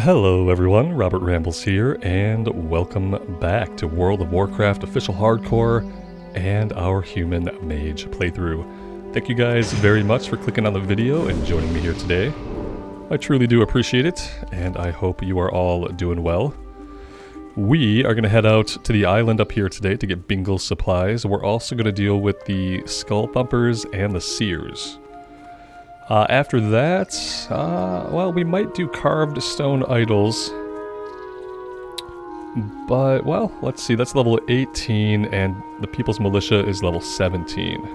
Hello everyone, Robert Rambles here, and welcome back to World of Warcraft Official Hardcore and our Human Mage playthrough. Thank you guys very much for clicking on the video and joining me here today. I truly do appreciate it, and I hope you are all doing well. We are going to head out to the island up here today to get Bingle's supplies. We're also going to deal with the Skull Thumpers and the Seers. After that, well, we might do carved stone idols. But, well, let's see, that's level 18 and the People's Militia is level 17.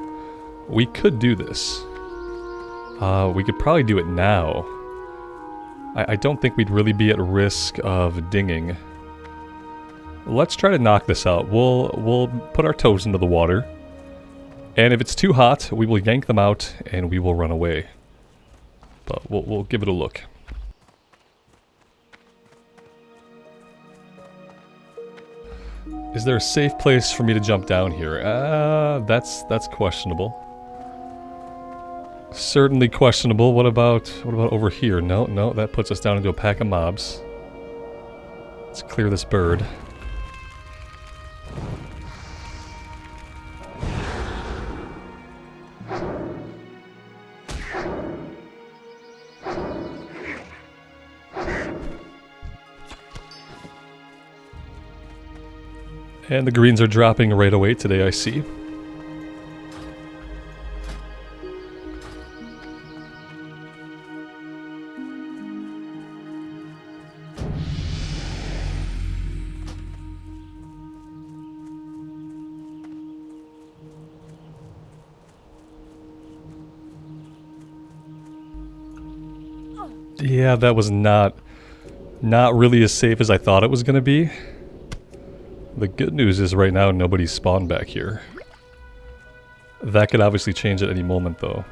We could do this. We could probably do it now. I don't think we'd really be at risk of dinging. Let's try to knock this out. We'll put our toes into the water. And if it's too hot, we will yank them out and we will run away. But we'll give it a look. Is there a safe place for me to jump down here? That's questionable. Certainly questionable. What about over here? No, that puts us down into a pack of mobs. Let's clear this bird. And the greens are dropping right away today, I see. Yeah, that was not really as safe as I thought it was going to be. The good news is right now nobody's spawned back here. That could obviously change at any moment though.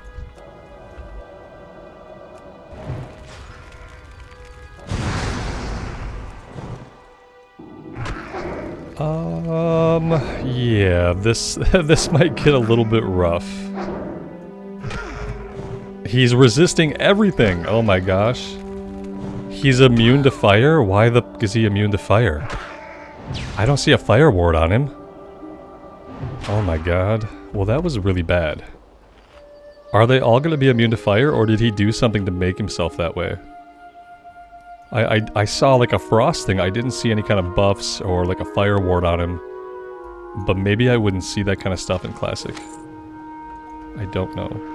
Yeah, this might get a little bit rough. He's resisting everything. Oh my gosh. He's immune to fire? Why the f is he immune to fire? I don't see a fire ward on him. Oh my god. Well, that was really bad. Are they all going to be immune to fire, or did he do something to make himself that way? I saw like a frost thing. I didn't see any kind of buffs or like a fire ward on him. But maybe I wouldn't see that kind of stuff in Classic. I don't know.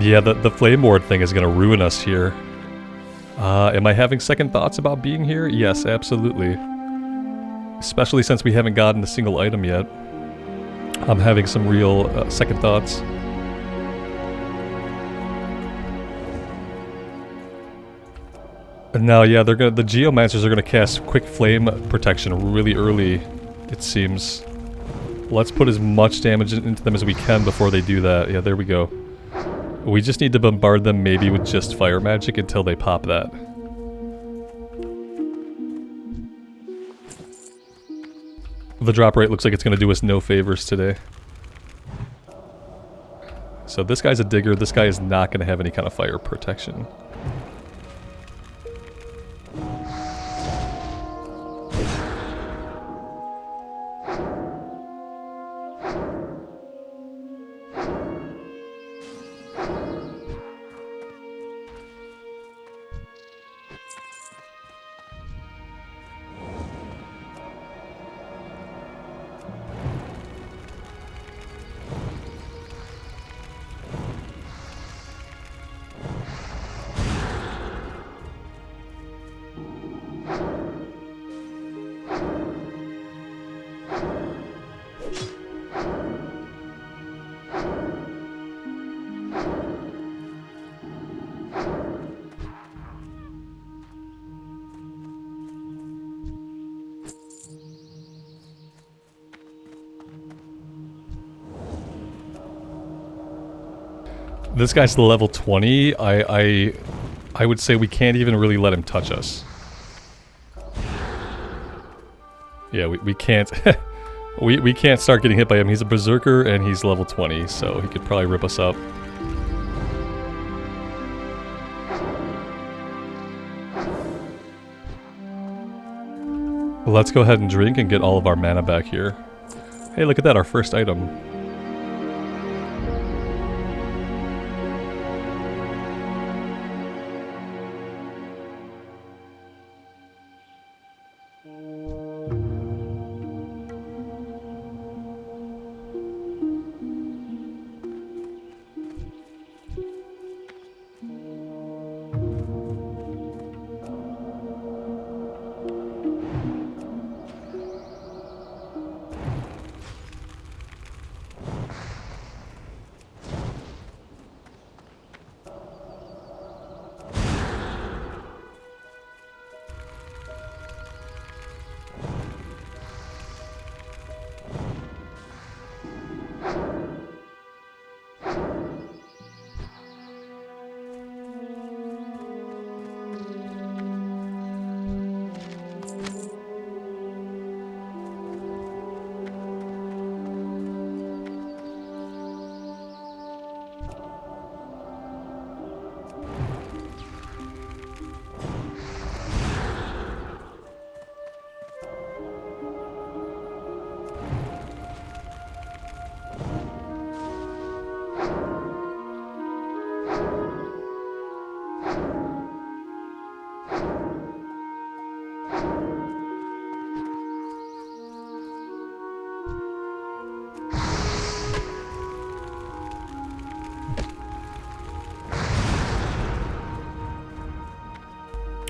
Yeah, the flame ward thing is going to ruin us here. Am I having second thoughts about being here? Yes, absolutely. Especially since we haven't gotten a single item yet. I'm having some real second thoughts. And now, yeah, the Geomancers are gonna cast quick flame protection really early, it seems. Let's put as much damage into them as we can before they do that. Yeah, there we go. We just need to bombard them maybe with just fire magic until they pop that. The drop rate looks like it's going to do us no favors today. So this guy's a digger. This guy is not going to have any kind of fire protection. This guy's level 20. I would say we can't even really let him touch us. Yeah, we can't... we can't start getting hit by him. He's a berserker and he's level 20, so he could probably rip us up. Well, let's go ahead and drink and get all of our mana back here. Hey, look at that, our first item.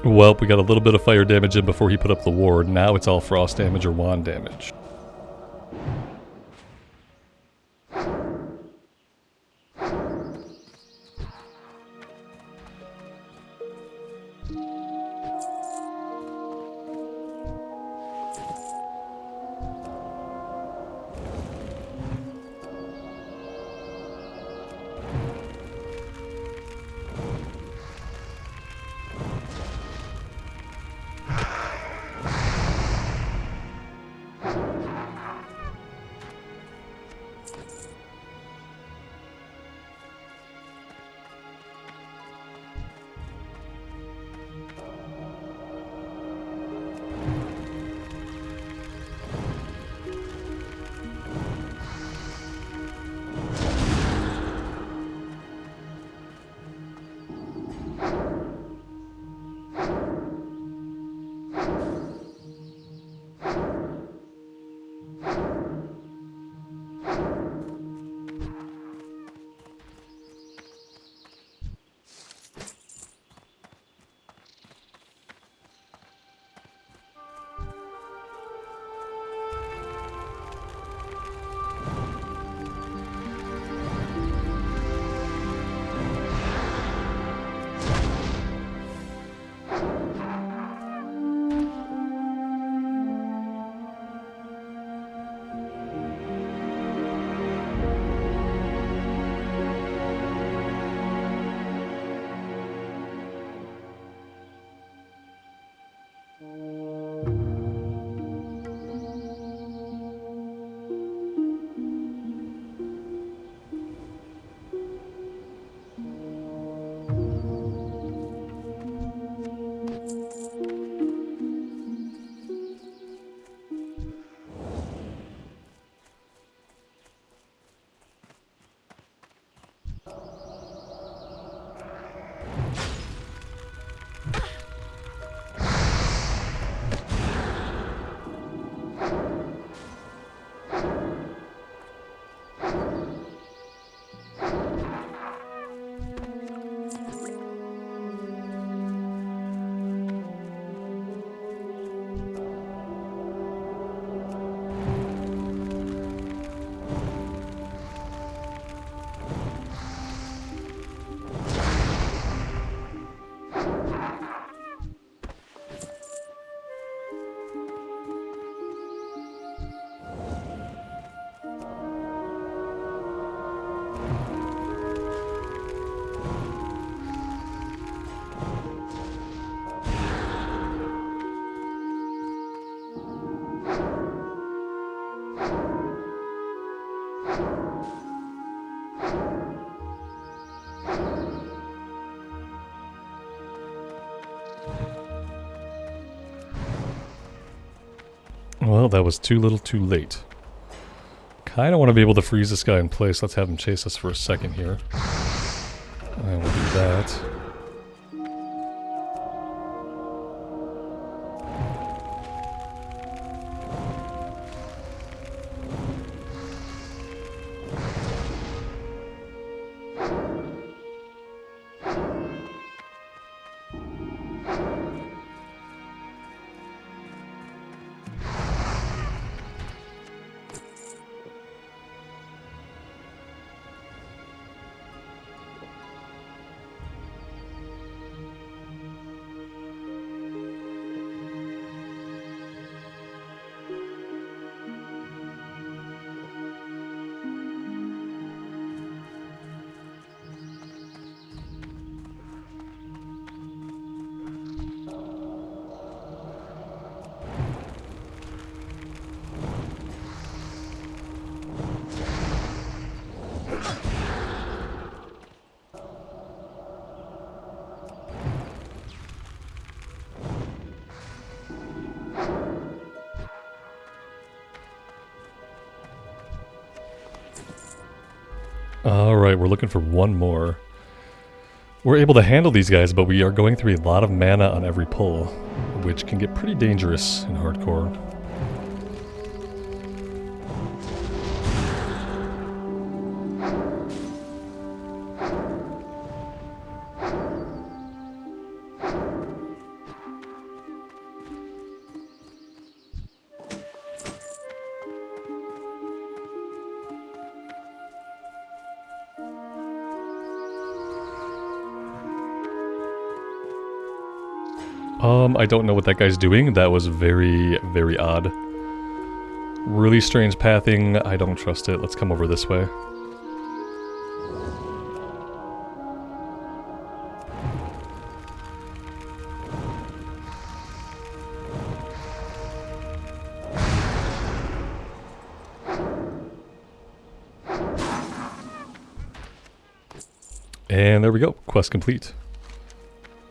Well, we got a little bit of fire damage in before he put up the ward. Now it's all frost damage or wand damage. Well, that was too little too late. Kinda want to be able to freeze this guy in place. Let's have him chase us for a second here. And we'll do that. Alright, we're looking for one more. We're able to handle these guys, but we are going through a lot of mana on every pull, which can get pretty dangerous in hardcore. I don't know what that guy's doing. That was very, very odd. Really strange pathing. I don't trust it. Let's come over this way. And there we go. Quest complete.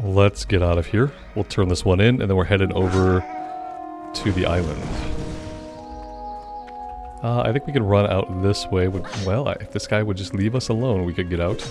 Let's get out of here. We'll turn this one in, and then we're headed over to the island. I think we can run out this way. Well, if this guy would just leave us alone, we could get out.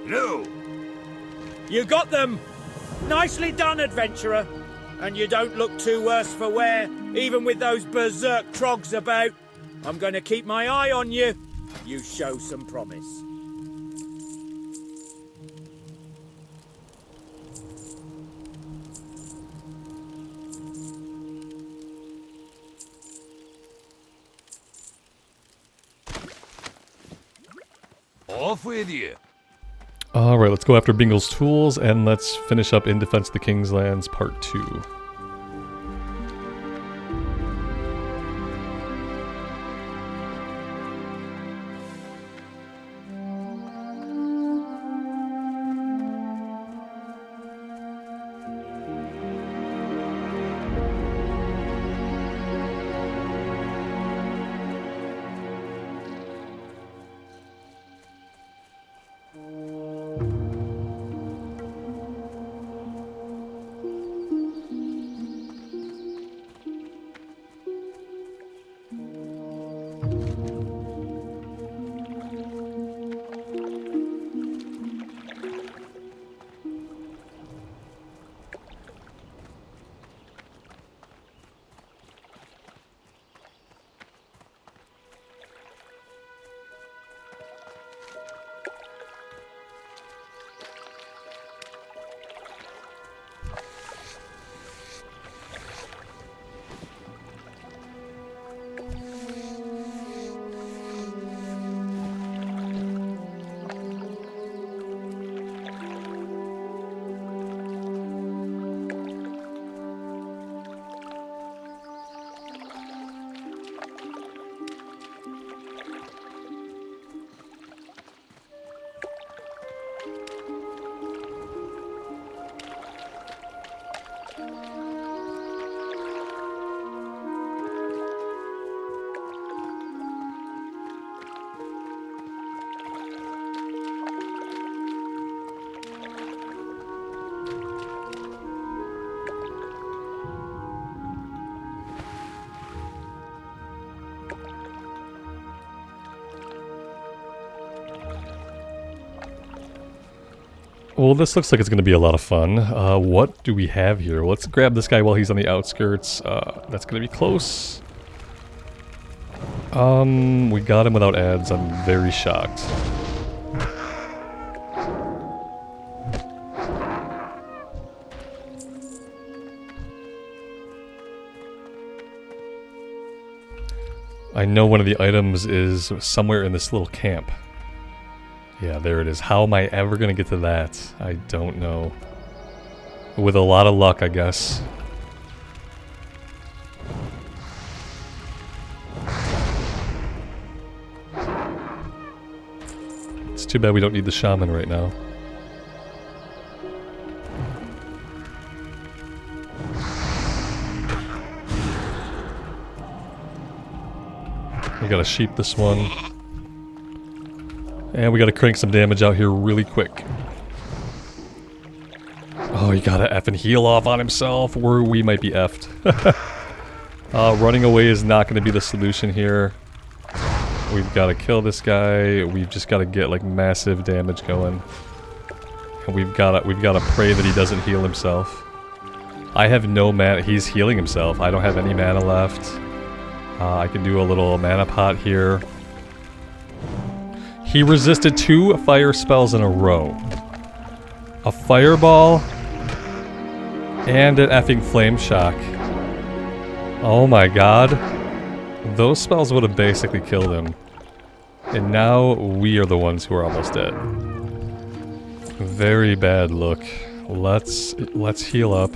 No! You got them! Nicely done, adventurer. And you don't look too worse for wear, even with those berserk trogs about. I'm going to keep my eye on you. You show some promise. Off with you. Alright, let's go after Bingle's tools, and let's finish up In Defense of the King's Lands Part 2. Well, this looks like it's going to be a lot of fun. What do we have here? Let's grab this guy while he's on the outskirts. That's going to be close. We got him without ads. I'm very shocked. I know one of the items is somewhere in this little camp. Yeah, there it is. How am I ever going to get to that? I don't know. With a lot of luck, I guess. It's too bad we don't need the shaman right now. We gotta sheep this one. And we gotta crank some damage out here really quick. Oh, you gotta effing heal off on himself, or we might be effed. Running away is not gonna be the solution here. We've gotta kill this guy. We've just gotta get like massive damage going. And we've gotta pray that he doesn't heal himself. I have no mana. He's healing himself. I don't have any mana left. I can do a little mana pot here. He resisted 2 fire spells in a row. A fireball and an effing flame shock. Oh my god. Those spells would have basically killed him. And now we are the ones who are almost dead. Very bad look. Let's heal up.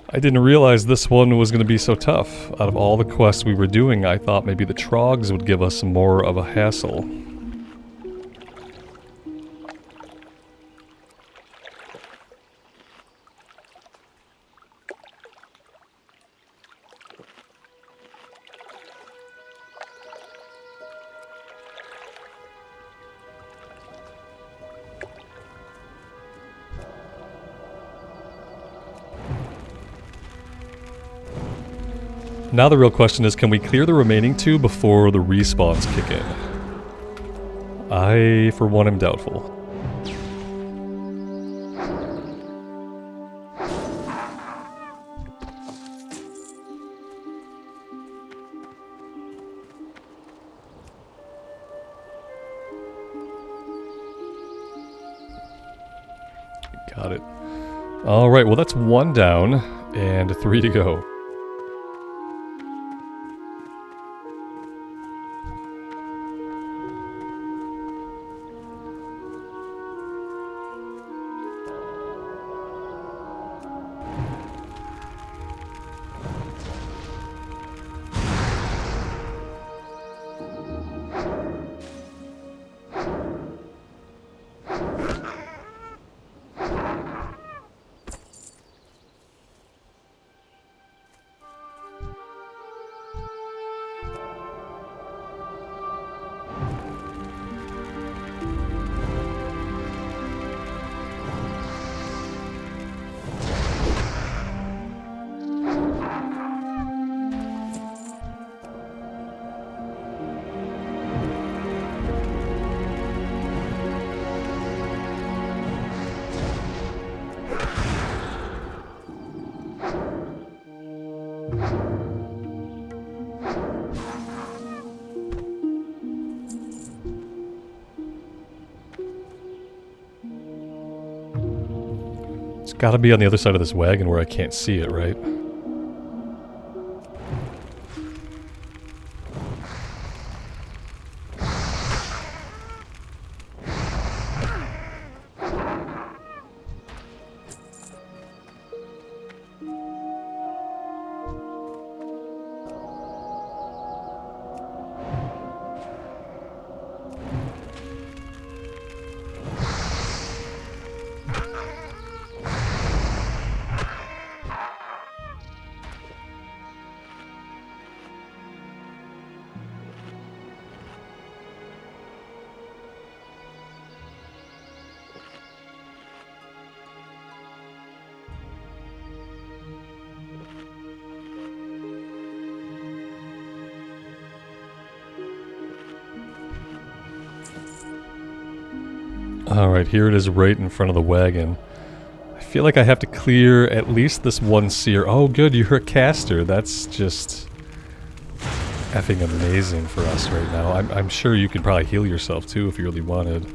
I didn't realize this one was going to be so tough. Out of all the quests we were doing, I thought maybe the trogs would give us more of a hassle. Now the real question is, can we clear the remaining 2 before the respawns kick in? I, for one, am doubtful. Got it. Alright, well that's 1 down, and 3 to go. It's gotta be on the other side of this wagon where I can't see it, right? Alright, here it is right in front of the wagon. I feel like I have to clear at least this one seer. Oh good, you're a caster. That's just effing amazing for us right now. I'm sure you can probably heal yourself too if you really wanted.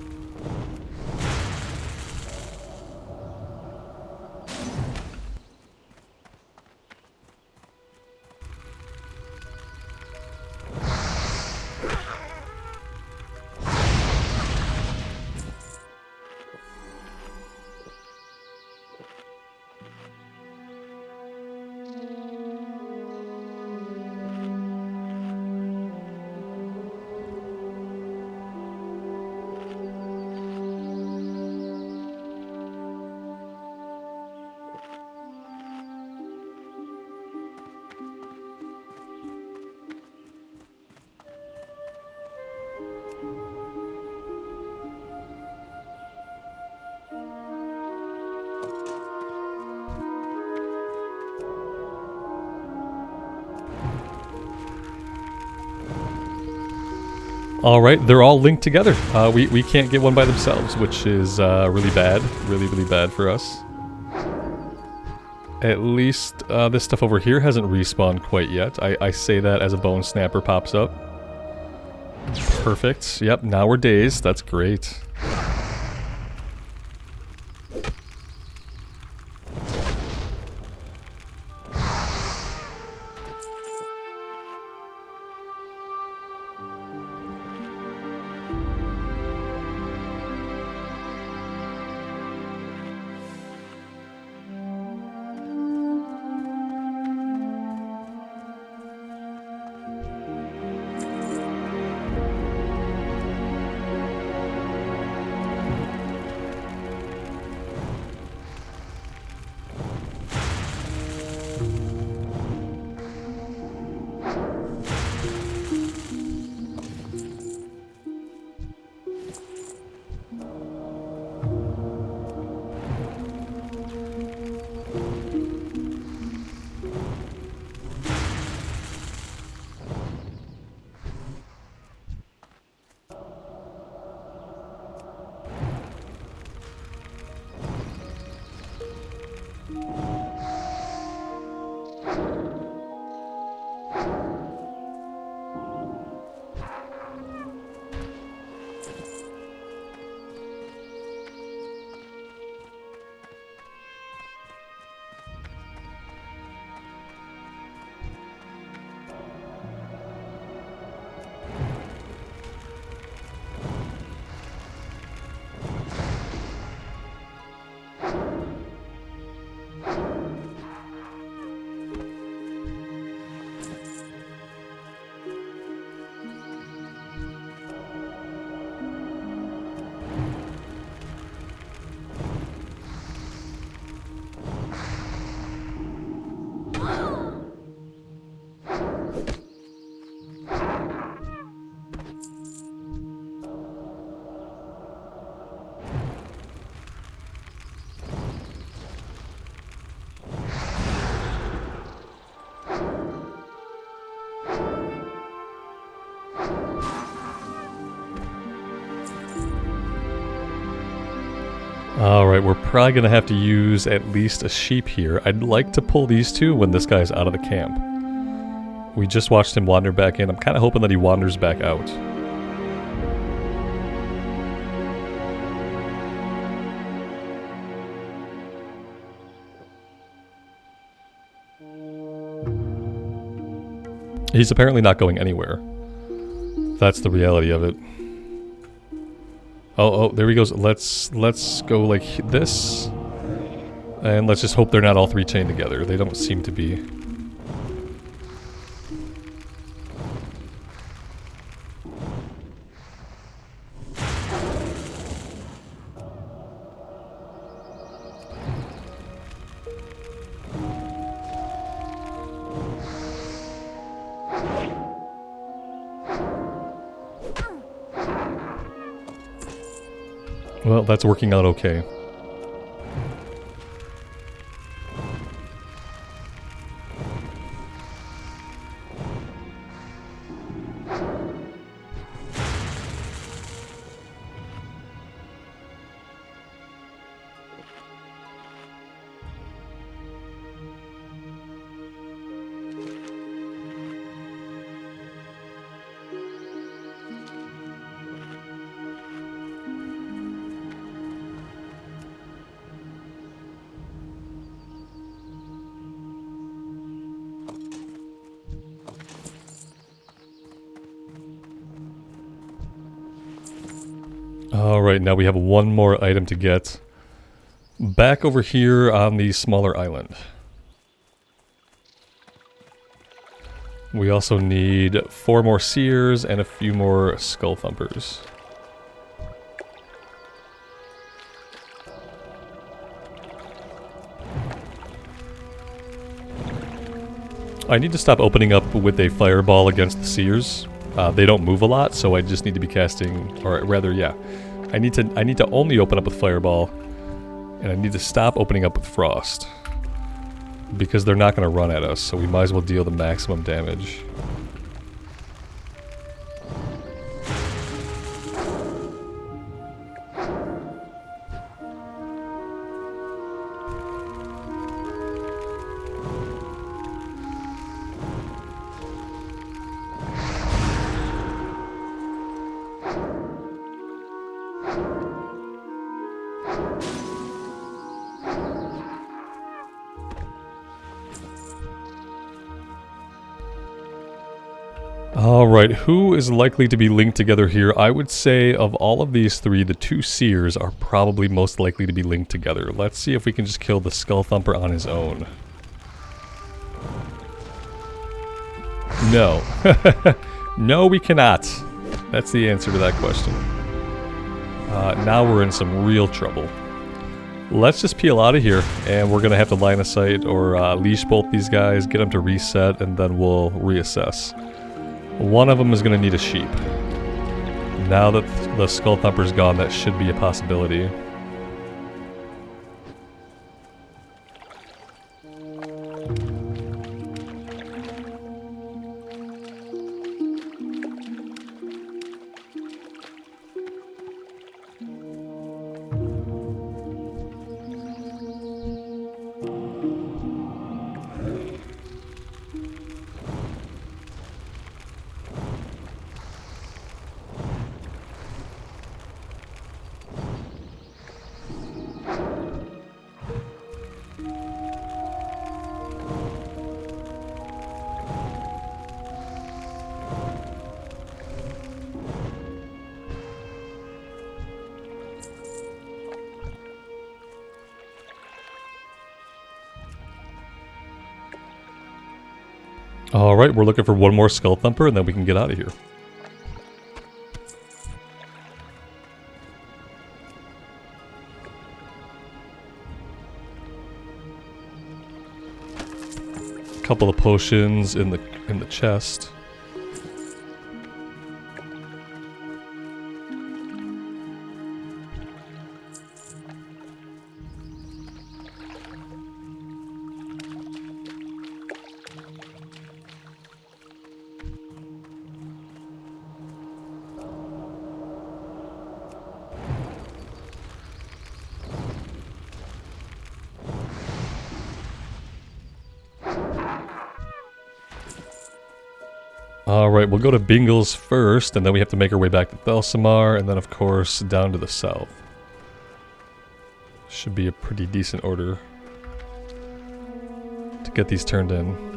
Alright, they're all linked together. We can't get one by themselves, which is really bad. Really bad for us. At least this stuff over here hasn't respawned quite yet. I say that as a bone snapper pops up. Perfect. Yep, now we're dazed. That's great. Alright, we're probably going to have to use at least a sheep here. I'd like to pull these two when this guy's out of the camp. We just watched him wander back in. I'm kind of hoping that he wanders back out. He's apparently not going anywhere. That's the reality of it. Oh, there he goes. Let's go like this. And let's just hope they're not all three chained together. They don't seem to be. Well, that's working out okay. Alright, now we have one more item to get. Back over here on the smaller island. We also need 4 more seers and a few more skull thumpers. I need to stop opening up with a fireball against the seers. They don't move a lot, so I just need to be casting, or rather, yeah. I need to only open up with fireball, and I need to stop opening up with frost. Because they're not going to run at us, so we might as well deal the maximum damage. Alright, who is likely to be linked together here? I would say of all of these 3, the 2 seers are probably most likely to be linked together. Let's see if we can just kill the Skull Thumper on his own. No. No, we cannot. That's the answer to that question. Now we're in some real trouble. Let's just peel out of here, and we're going to have to line of sight or leash bolt these guys, get them to reset, and then we'll reassess. One of them is going to need a sheep. Now that the Skull Thumper's gone, that should be a possibility. Alright, we're looking for one more Skull Thumper and then we can get out of here. Couple of potions in the chest. Alright, we'll go to Bingle's first, and then we have to make our way back to Thelsamar, and then of course down to the south. Should be a pretty decent order to get these turned in.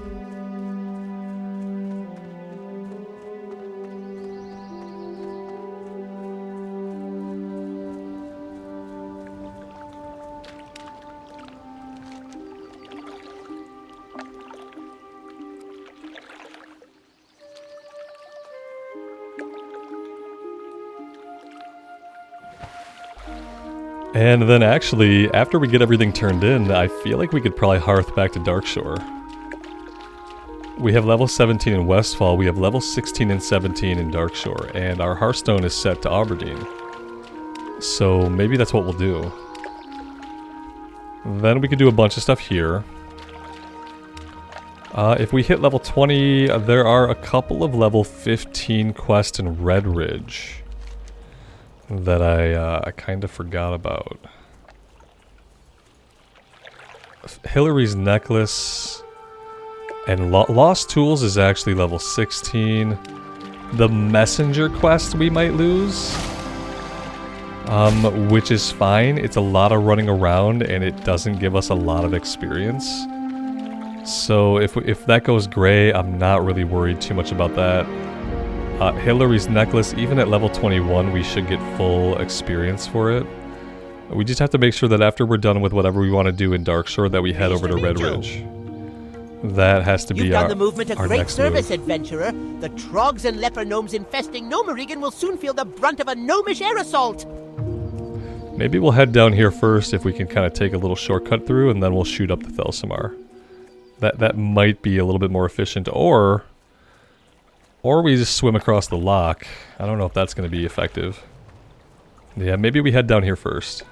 And then actually, after we get everything turned in, I feel like we could probably hearth back to Darkshore. We have level 17 in Westfall, we have level 16 and 17 in Darkshore, and our Hearthstone is set to Aberdeen. So maybe that's what we'll do. Then we could do a bunch of stuff here. If we hit level 20, there are a couple of level 15 quests in Red Ridge that I kind of forgot about. Hillary's Necklace and Lost Tools is actually level 16. The Messenger quest we might lose, which is fine. It's a lot of running around and it doesn't give us a lot of experience. So if that goes gray, I'm not really worried too much about that. Hillary's necklace, even at level 21, we should get full experience for it. We just have to make sure that after we're done with whatever we want to do in Darkshore that we head over to Red Ridge. That has to be You've done the movement a our great next service, move. adventurer. The trogs and leper gnomes infesting Gnomerigan will soon feel the brunt of a gnomish air assault. Maybe we'll head down here first if we can kind of take a little shortcut through, and then we'll shoot up the Thelsamar. That might be a little bit more efficient, or we just swim across the lock. I don't know if that's going to be effective. Yeah, maybe we head down here first.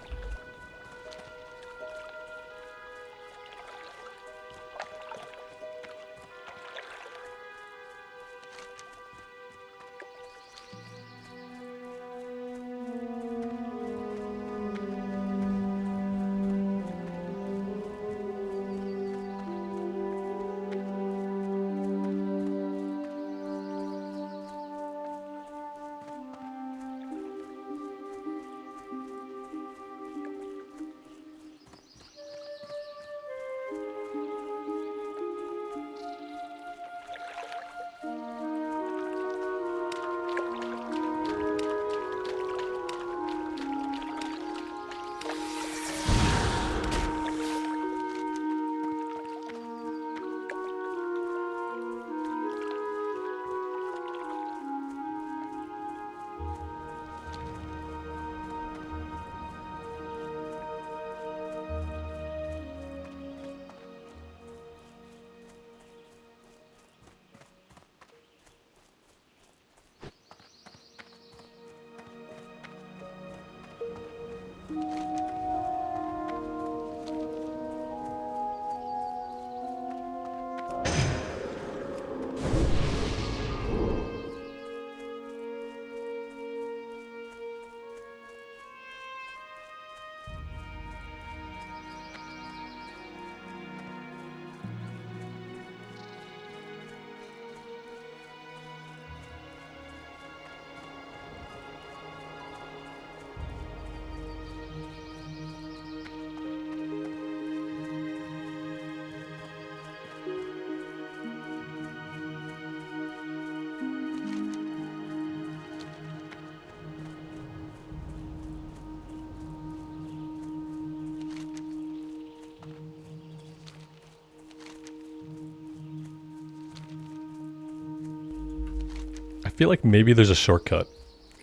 I feel like maybe there's a shortcut.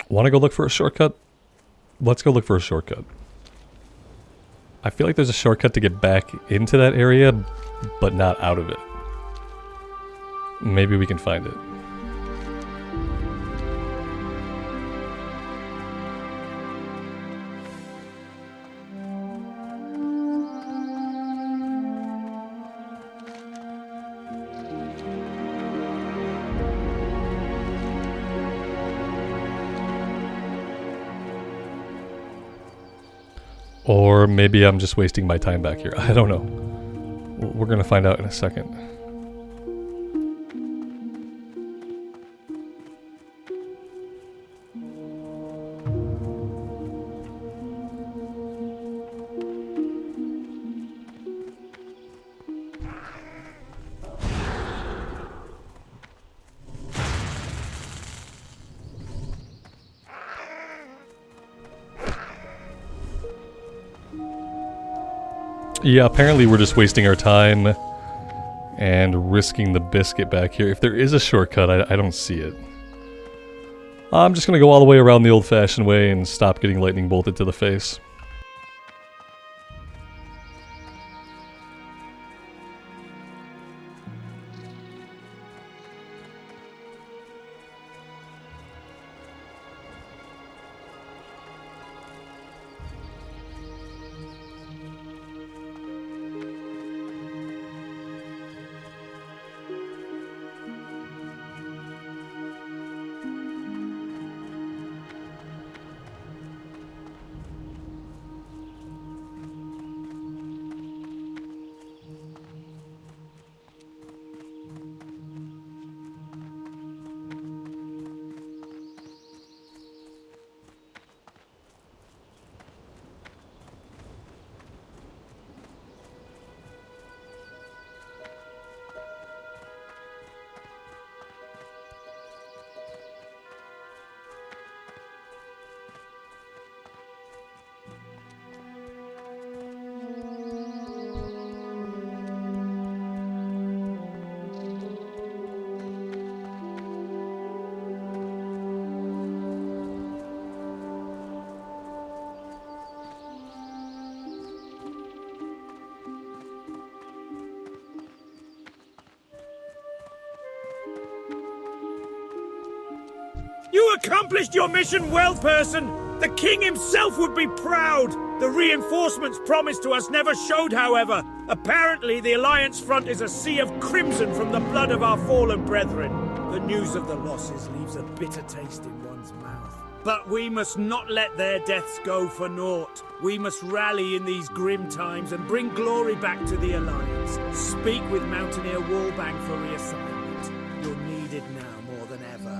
Want to go look for a shortcut? Let's go look for a shortcut. I feel like there's a shortcut to get back into that area, but not out of it. Maybe we can find it. Or maybe I'm just wasting my time back here. I don't know. We're gonna find out in a second. Yeah, apparently we're just wasting our time and risking the biscuit back here. If there is a shortcut, I don't see it. I'm just gonna go all the way around the old-fashioned way and stop getting lightning bolted to the face. You accomplished your mission well, person! The king himself would be proud! The reinforcements promised to us never showed, however. Apparently, the Alliance front is a sea of crimson from the blood of our fallen brethren. The news of the losses leaves a bitter taste in one's mouth. But we must not let their deaths go for naught. We must rally in these grim times and bring glory back to the Alliance. Speak with Mountaineer Wallbang for reassignment. You're needed now more than ever.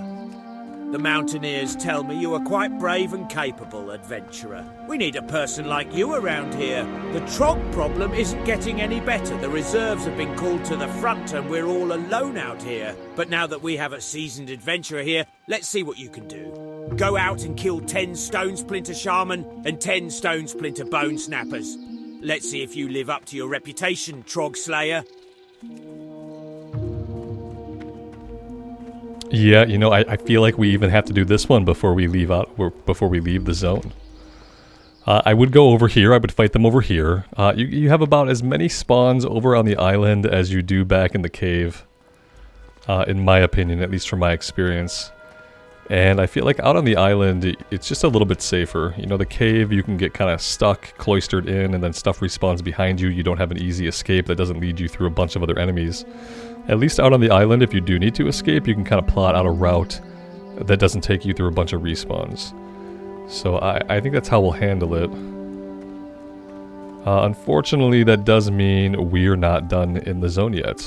The Mountaineers tell me you are quite brave and capable, adventurer. We need a person like you around here. The Trog problem isn't getting any better. The reserves have been called to the front and we're all alone out here. But now that we have a seasoned adventurer here, let's see what you can do. Go out and kill 10 Stone Splinter Shaman and 10 Stone Splinter Bone Snappers. Let's see if you live up to your reputation, Trog Slayer. Yeah, you know, I feel like we even have to do this one before we leave the zone. I would go over here. I would fight them over here. You have about as many spawns over on the island as you do back in the cave, in my opinion, at least from my experience. And I feel like out on the island, it's just a little bit safer. You know, the cave, you can get kind of stuck, cloistered in, and then stuff respawns behind you. You don't have an easy escape that doesn't lead you through a bunch of other enemies. At least out on the island, if you do need to escape, you can kind of plot out a route that doesn't take you through a bunch of respawns. So I think that's how we'll handle it. Unfortunately, that does mean we're not done in the zone yet.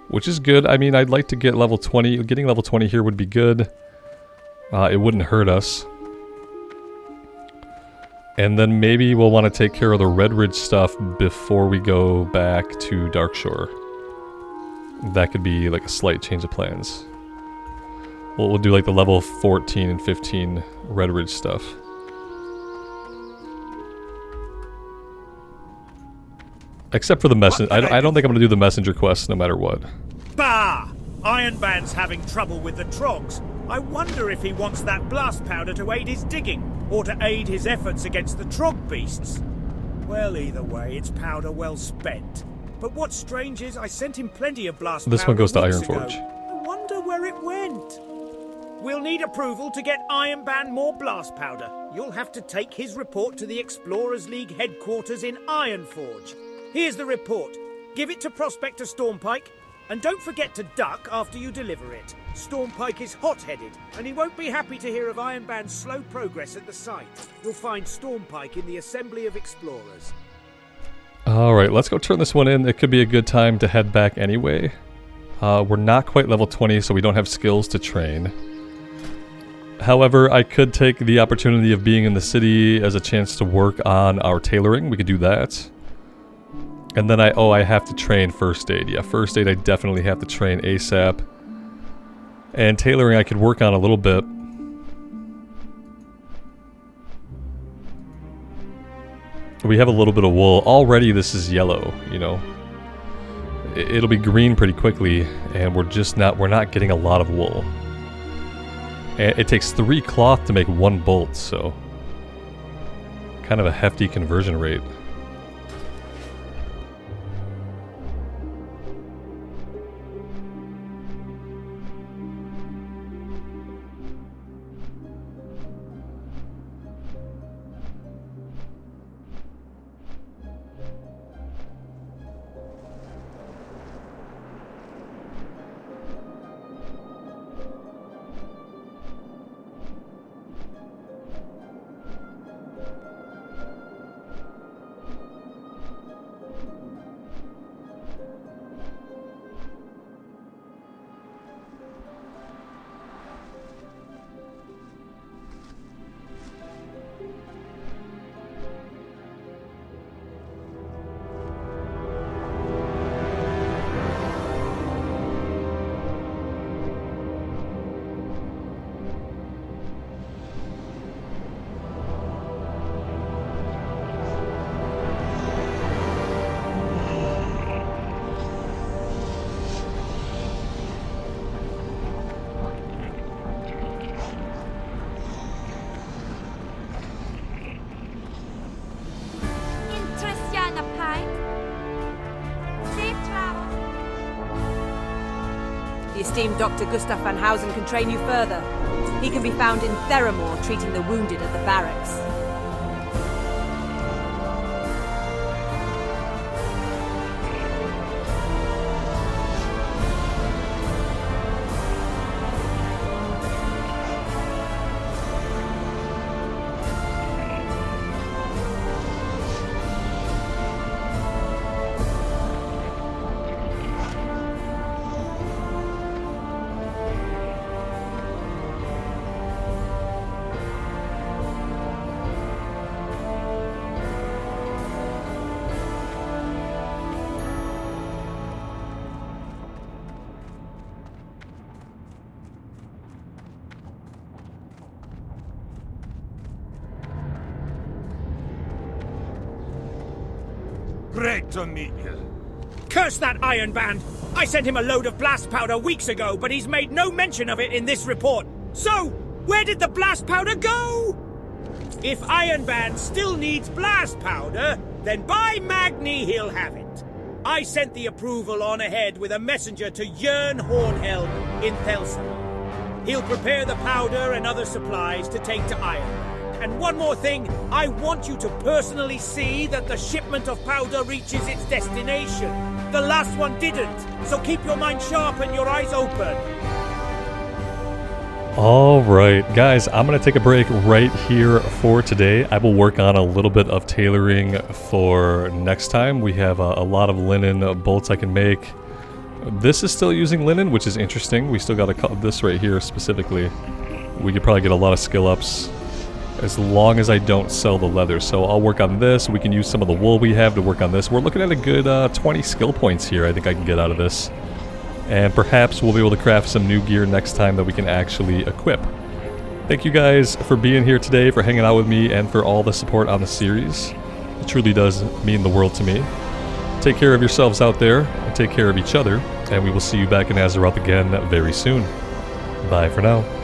Which is good. I mean, I'd like to get level 20. Getting level 20 here would be good. It wouldn't hurt us. And then maybe we'll want to take care of the Red Ridge stuff before we go back to Darkshore. That could be like a slight change of plans. We'll do like the level 14 and 15 Red Ridge stuff. Except for the messenger. I don't think I'm going to do the messenger quest no matter what. Bah! Ironband's having trouble with the Trogs. I wonder if he wants that blast powder to aid his digging, or to aid his efforts against the Trog beasts. Well, either way, it's powder well spent. But what's strange is I sent him plenty of blast powder. This one goes to weeks Ironforge. ago. I wonder where it went. We'll need approval to get Ironband more blast powder. You'll have to take his report to the Explorers League headquarters in Ironforge. Here's the report. Give it to Prospector Stormpike, and don't forget to duck after you deliver it. Stormpike is hot-headed, and he won't be happy to hear of Ironband's slow progress at the site. You'll find Stormpike in the Assembly of Explorers. Alright, let's go turn this one in. It could be a good time to head back anyway. We're not quite level 20, so we don't have skills to train. However, I could take the opportunity of being in the city as a chance to work on our tailoring. We could do that. And then I have to train first aid. Yeah, first aid I definitely have to train ASAP. And tailoring I could work on a little bit. We have a little bit of wool. Already this is yellow, you know. It'll be green pretty quickly, and we're not getting a lot of wool. And it takes 3 cloth to make 1 bolt, so kind of a hefty conversion rate. The esteemed Dr. Gustav van Housen can train you further. He can be found in Theramore treating the wounded at the barracks. Great to meet you. Curse that Iron Band! I sent him a load of blast powder weeks ago, but he's made no mention of it in this report. So, where did the blast powder go? If Iron Band still needs blast powder, then by Magni he'll have it. I sent the approval on ahead with a messenger to Jörn Hornhelm in Thelsam. He'll prepare the powder and other supplies to take to Iron Band. And one more thing, I want you to personally see that the shipment of powder reaches its destination. The last one didn't, so keep your mind sharp and your eyes open. Alright, guys, I'm going to take a break right here for today. I will work on a little bit of tailoring for next time. We have a lot of linen bolts I can make. This is still using linen, which is interesting. We still got to cut this right here specifically. We could probably get a lot of skill ups as long as I don't sell the leather. So I'll work on this. We can use some of the wool we have to work on this. We're looking at a good 20 skill points here I think I can get out of this. And perhaps we'll be able to craft some new gear next time that we can actually equip. Thank you guys for being here today, for hanging out with me, and for all the support on the series. It truly does mean the world to me. Take care of yourselves out there, and take care of each other, and we will see you back in Azeroth again very soon. Bye for now.